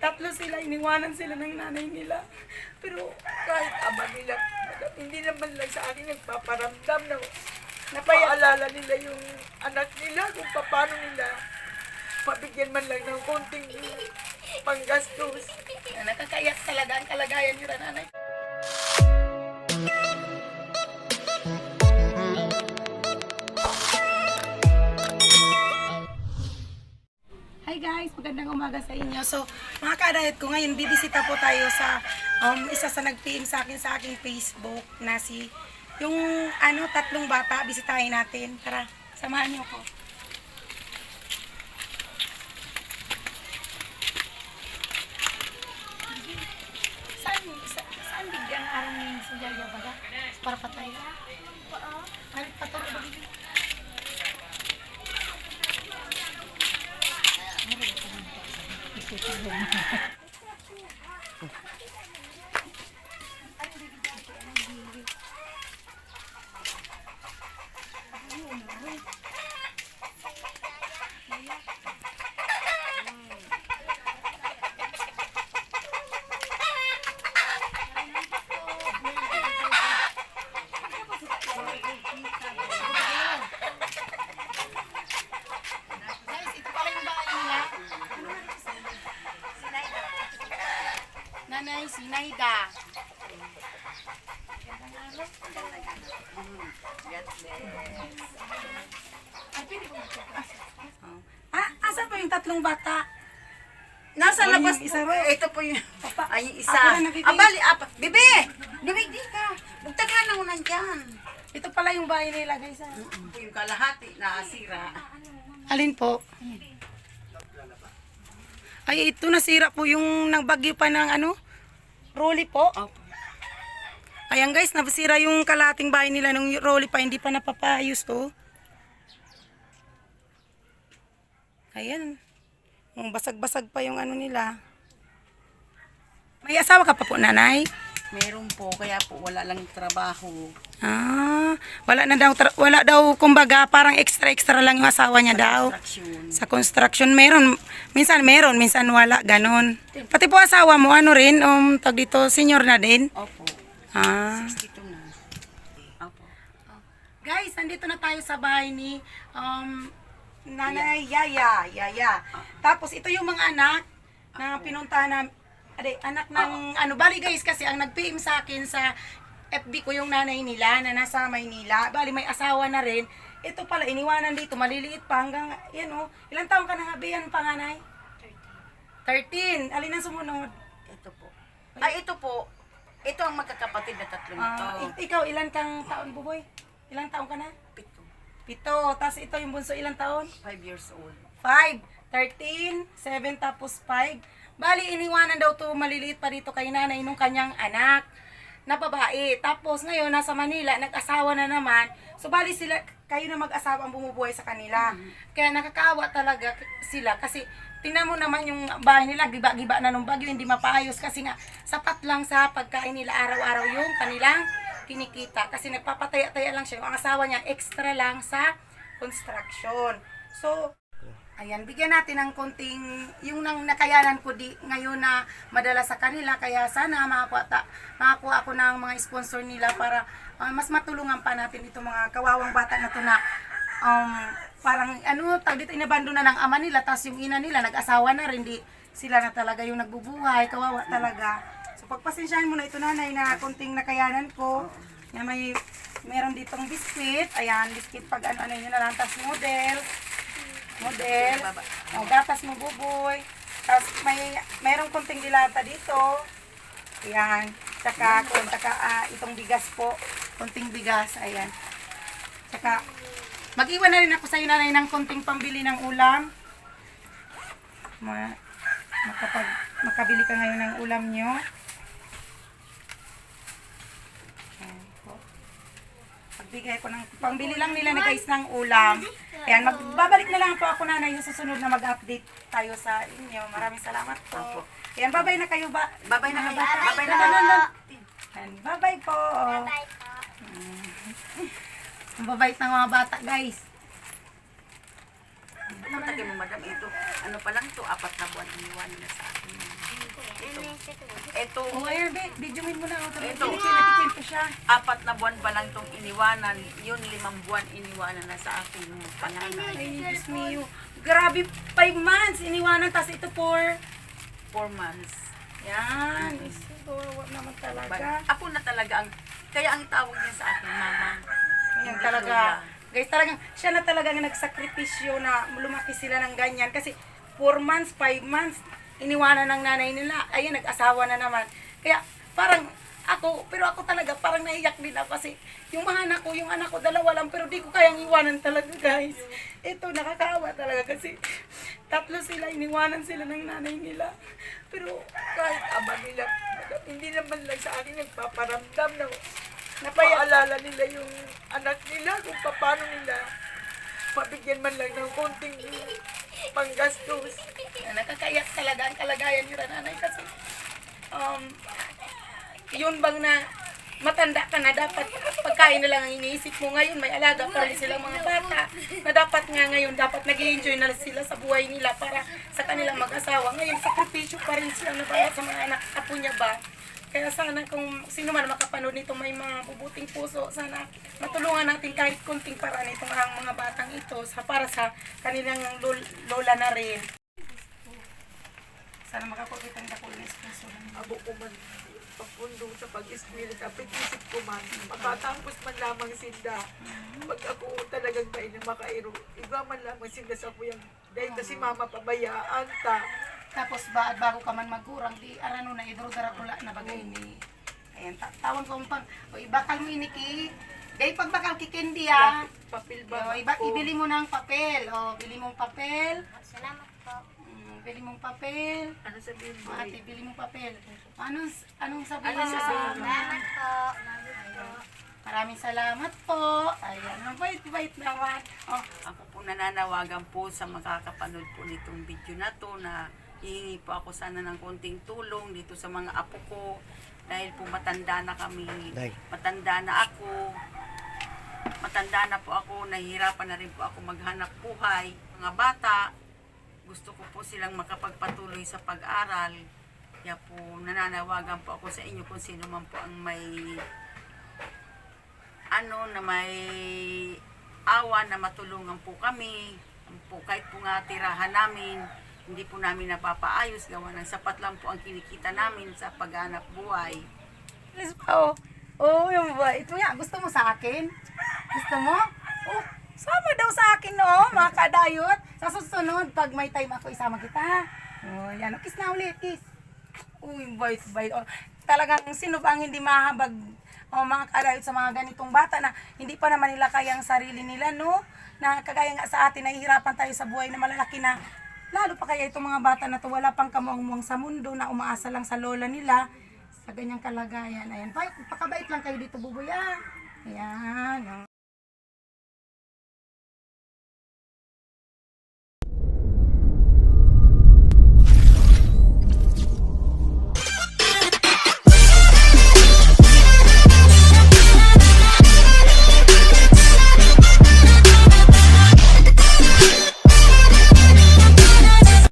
Tatlo sila, iniwanan sila ng nanay nila. Pero kahit ama nila, hindi naman lang sa akin nagpaparamdam na napaalala nila yung anak nila kung paano nila mabigyan man lang ng konting panggastos. Nakakayak talaga ang kalagayan nila nanay. Hi guys, magandang umaga sa inyo. So, mga ka-diet ko ngayon, bibisita po tayo sa isa sa nag-PM sa akin sa aking Facebook na si yung tatlong bata, bisitahin natin. Tara, samahan niyo ko. Saan bigyan araw ni Sujaya ba? Para patay. Ay, paturo ba bigyan? Nanay Sinaida. Asan po yung tatlong bata? Nasa labas isa po. ro. Ito po yung ay yung isa. Ako na nabibig. Abali, Bibi! Bibi, di ka. Bugtagan lang mo nandyan. Ito pala yung bahay nila, guys. Ito yung kalahati na asira. Alin po? Ay, ito nasira po yung nagbagyo pa ng rolly po. Opo. Ayan guys, nasira yung kalating bahay nila nung rolly pa, hindi pa napapayos to. Ayan. Basag-basag pa yung nila. May asawa ka pa po, nanay? Meron po, kaya po wala lang trabaho. Wala daw kumbaga parang extra lang yung asawa niya daw. Construction. Sa construction meron, minsan wala, ganon. Pati po asawa mo, rin, tag dito, senior na din. Opo. 62 na. Opo. Guys, nandito na tayo sa bahay ni Nanay Yaya. Tapos ito yung mga anak na pinuntahan na, anak ng bali guys, kasi ang nag-PM sa akin sa FB ko yung nanay nila na nasa Maynila. Bali may asawa na rin. Ito pala iniwanan dito, maliliit pa hanggang ilang taon ka na nga biyan panganay? 13. Alin ang sumunod? Ito po. Ito po. Ito ang magkakapatid na tatlong ito. Ikaw ilan kang taon, Buboy? Ilang taon ka na? 7. Tapos ito yung bunso ilang taon? 5 years old. 5, 13, 7 tapos 5. Bali, iniwanan daw to maliliit pa dito kay nanay nung kanyang anak na babae. Tapos ngayon, nasa Manila, nag-asawa na naman. So, bali sila, kayo na mag-asawa ang bumubuhay sa kanila. Kaya nakakaawa talaga sila kasi tingnan mo naman yung bahay nila, giba-giba na nung bagyo, hindi mapaayos kasi nga sapat lang sa pagkain nila araw-araw yung kanilang kinikita. Kasi nagpapataya-taya lang siya. Yung asawa niya, extra lang sa construction. So, ayan, bigyan natin ng konting, yung nang nakayanan ko ngayon na madala sa kanila. Kaya sana makakuha ako ng mga sponsor nila para mas matulungan pa natin itong mga kawawang bata na to na parang dito inabando na ng ama nila. Tapos yung ina nila, nag-asawa na rin, di sila na talaga yung nagbubuhay. Kawawa talaga. So pagpasensyahan mo na ito nanay na konting nakayanan ko na meron ditong biscuit. Ayan, biscuit pag ano yun na lang. Tapos model, gatas mo buboy. Tapos mayroong konting dilata dito. Ayan, tsaka itong bigas po, konting bigas, ayan. Tsaka mag-iwan na rin ako sa iyo nanay ng konting pambili ng ulam. Makabili ka ngayon ng ulam nyo. Pagbigay ko ng pambili lang nila na guys ng ulam. Ayan, magbabalik na lang po ako nanay sa susunod na mag-update tayo sa inyo. Maraming salamat po. Ayan, babay na kayo ba? Babay na kayo. Babay na kayo. kayo. Ayan, babay po. Babay po. Ang babait ng mga bata guys. pupunta kay mo, madam, ito, ano pa lang to, 4 na buwan iniwanan na sa akin. Ito, Oh, ayan, videoin mo na. Ito. Nakikwento siya. 4 na buwan pa lang tong iniwanan, yun 5 buwan iniwanan na sa akin yung panganay. Ay, Diyos mio. Grabe, 5 months iniwanan, tas ito for... 4 months. Yan. Kawawa naman talaga. Ako na talaga ang, kaya ang tawag niya sa akin, mama. Yan Hindi talaga. lola. Guys, talagang siya na talaga ang nagsakripisyo na lumaki sila ng ganyan. Kasi 4 months, 5 months, iniwanan ng nanay nila. Ayun, nag-asawa na naman. Kaya parang pero ako talaga parang naiyak din ako kasi yung mga anak ko, 2 lang, pero di ko kayang iwanan talaga, guys. Ito, nakakaawa talaga kasi 3 sila, iniwanan sila ng nanay nila. Pero kahit ama nila, hindi naman lang sa akin nagpaparamdam na napaalala nila yung anak nila kung paano nila mabigyan man lang ng konting panggastos. Nakakaiyak talaga ang kalagayan nila nanay kasi yun bang na matanda ka na dapat pagkain na lang ang iniisip mo. Ngayon may alaga pa rin silang mga bata na dapat nga ngayon dapat nag-i-enjoy na sila sa buhay nila para sa kanilang mag-asawa. Ngayon sakripisyo pa rin sila na para sa mga anak apo niya ba. Kaya sana kung sino man makapanood nito may mga bubuting puso, sana matulungan natin kahit konting paraan itong ang mga batang ito para sa kanilang lola na rin. Sana makapagkita ng dakulang espresso. Abo ko man papundo sa pag-eskwil, kapit isip ko man, makatapos man lamang sinda. Pag ako talagang may na makairo, iba man lamang sinda sa kuyang, dahil kasi mama pabayaan ta. Tapos bago ka man magkurang, di arano na idrudara kula na bagay ni. Ayan, tawon ko pang, o ibakal mo iniki. Dahil pag bakal kikindi ah. Papel O, ba ibili mo ng papel. O, bili mong papel. Salamat po. Bili mong papel. Ano sabihin mo? Ate, bili mong papel. Anong sabihin Ano sa sabihin mo? Salamat po. Salamat po. Maraming salamat po. Ayan, ang bait-bait naman. Oh, Ako po nananawagan po sa makakapanood po nitong video na to na hihingi po ako sana ng konting tulong dito sa mga apo ko dahil po matanda na kami, matanda na ako, matanda na po ako, nahihirapan na rin po ako maghanap buhay. Mga bata, gusto ko po silang makapagpatuloy sa pag-aral. Kaya po nananawagan po ako sa inyo kung sino man po ang may awa na matulungan po kami. Po, kahit po nga tirahan namin, hindi po namin napapaayos, gawa ng sapat lang po ang kinikita namin sa paghanap buhay. please pa, oh. Oh, yung ba? Ito nga, gusto mo sa akin? Gusto mo? Oh, sama daw sa akin, no, mga kadayot. Sa susunod, pag may time ako, isama kita. Oh, yan. Kiss na ulit, kiss. Uy, bait. Oh, talagang sino ba ang hindi mahabag mga kadayot sa mga ganitong bata na hindi pa naman nila kaya ang sarili nila, no? Na kagaya nga sa atin, nahihirapan tayo sa buhay na malalaki na. Lalo pa kaya itong mga bata na to, wala pang kamuang-muang sa mundo na umaasa lang sa lola nila sa ganyang kalagayan. Ayan, pakabait lang kayo dito, buboy. Ayan.